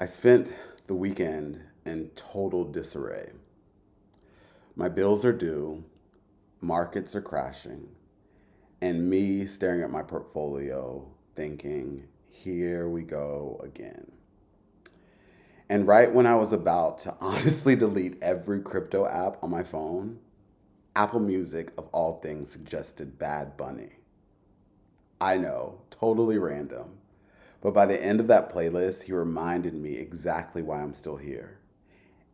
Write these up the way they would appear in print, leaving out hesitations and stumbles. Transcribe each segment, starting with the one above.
I spent the weekend in total disarray. My bills are due, markets are crashing, and me staring at my portfolio thinking, here we go again. And right when I was about to honestly delete every crypto app on my phone, Apple Music, of all things, suggested Bad Bunny. I know, totally random. But by the end of that playlist, he reminded me exactly why I'm still here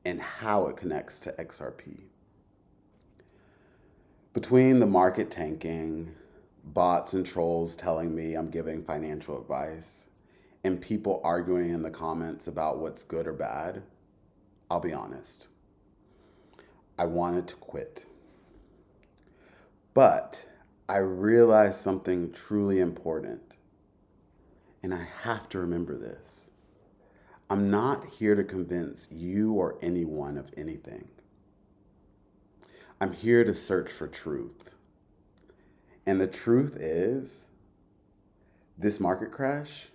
and how it connects to XRP. Between the market tanking, bots and trolls telling me I'm giving financial advice, and people arguing in the comments about what's good or bad, I'll be honest. I wanted to quit. But I realized something truly important, and I have to remember this. I'm not here to convince you or anyone of anything. I'm here to search for truth. And the truth is, this market crash,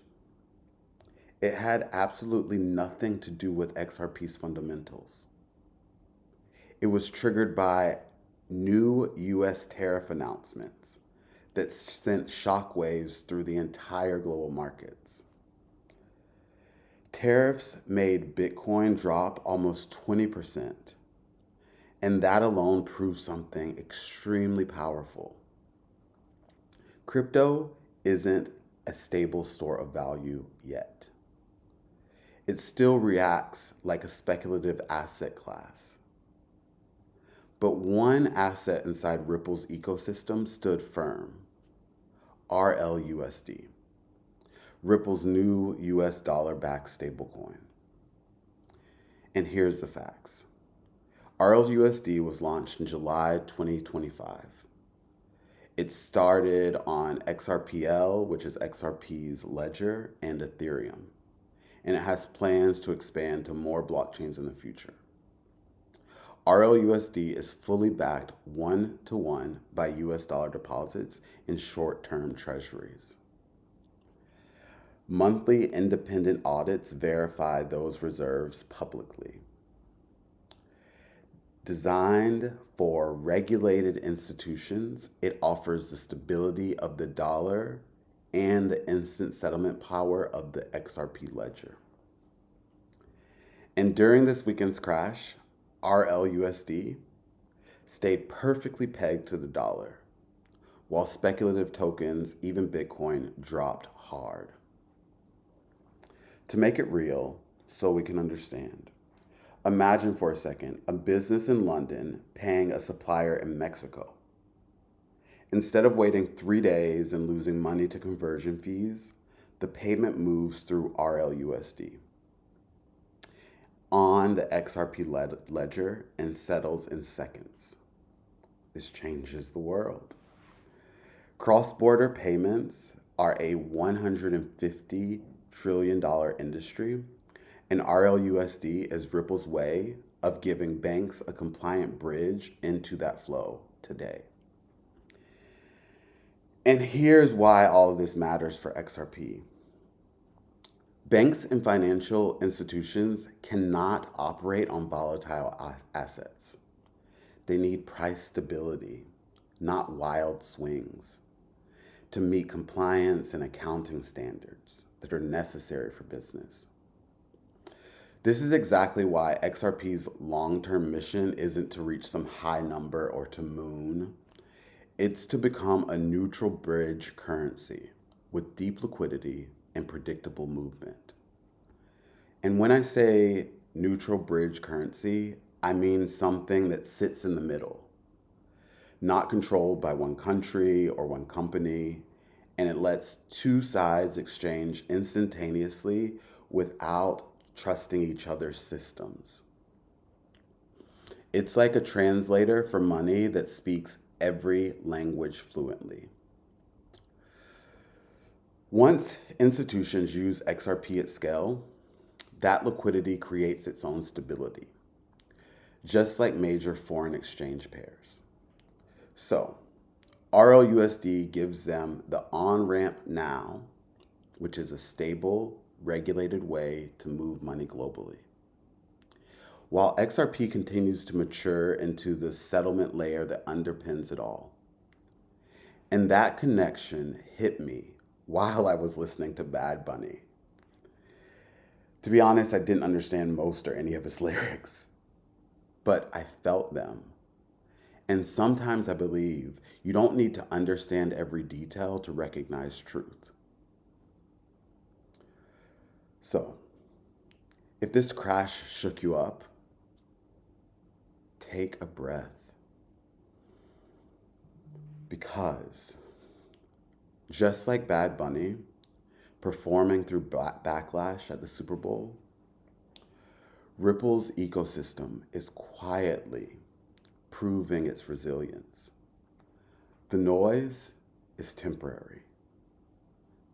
it had absolutely nothing to do with XRP's fundamentals. It was triggered by new US tariff announcements that sent shockwaves through the entire global markets. Tariffs made Bitcoin drop almost 20%, and that alone proves something extremely powerful. Crypto isn't a stable store of value yet. It still reacts like a speculative asset class. But one asset inside Ripple's ecosystem stood firm: RLUSD, Ripple's new US dollar-backed stablecoin. And here's the facts. RLUSD was launched in July 2025. It started on XRPL, which is XRP's ledger, and Ethereum. And it has plans to expand to more blockchains in the future. RLUSD is fully backed 1-to-1 by US dollar deposits in short-term treasuries. Monthly independent audits verify those reserves publicly. Designed for regulated institutions, it offers the stability of the dollar and the instant settlement power of the XRP ledger. And during this weekend's crash, RLUSD stayed perfectly pegged to the dollar, while speculative tokens, even Bitcoin, dropped hard. To make it real, so we can understand, imagine for a second a business in London paying a supplier in Mexico. Instead of waiting 3 days and losing money to conversion fees, the payment moves through RLUSD on the XRP ledger and settles in seconds. This changes the world. Cross-border payments are a $150 trillion industry, and RLUSD is Ripple's way of giving banks a compliant bridge into that flow today. And here's why all of this matters for XRP. Banks and financial institutions cannot operate on volatile assets. They need price stability, not wild swings, to meet compliance and accounting standards that are necessary for business. This is exactly why XRP's long-term mission isn't to reach some high number or to moon. It's to become a neutral bridge currency with deep liquidity and predictable movement. And when I say neutral bridge currency, I mean something that sits in the middle, not controlled by one country or one company, and it lets two sides exchange instantaneously without trusting each other's systems. It's like a translator for money that speaks every language fluently. Once institutions use XRP at scale, that liquidity creates its own stability, just like major foreign exchange pairs. So, RLUSD gives them the on-ramp now, which is a stable, regulated way to move money globally. While XRP continues to mature into the settlement layer that underpins it all. And that connection hit me while I was listening to Bad Bunny. To be honest, I didn't understand most or any of his lyrics, but I felt them. And sometimes I believe you don't need to understand every detail to recognize truth. So, if this crash shook you up, take a breath. Because just like Bad Bunny performing through backlash at the Super Bowl, Ripple's ecosystem is quietly proving its resilience. The noise is temporary.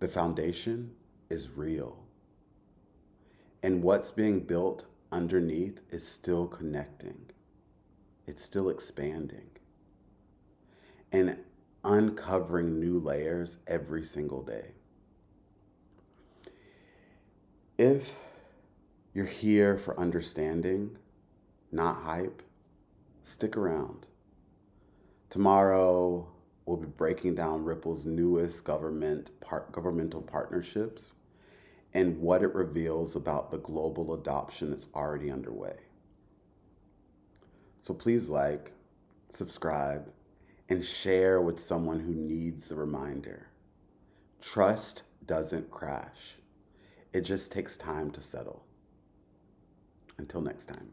The foundation is real. And what's being built underneath is still connecting. It's still expanding and uncovering new layers every single day. If you're here for understanding, not hype, stick around. Tomorrow, we'll be breaking down Ripple's newest governmental partnerships and what it reveals about the global adoption that's already underway. So please like, subscribe, and share with someone who needs the reminder. Trust doesn't crash. It just takes time to settle. Until next time.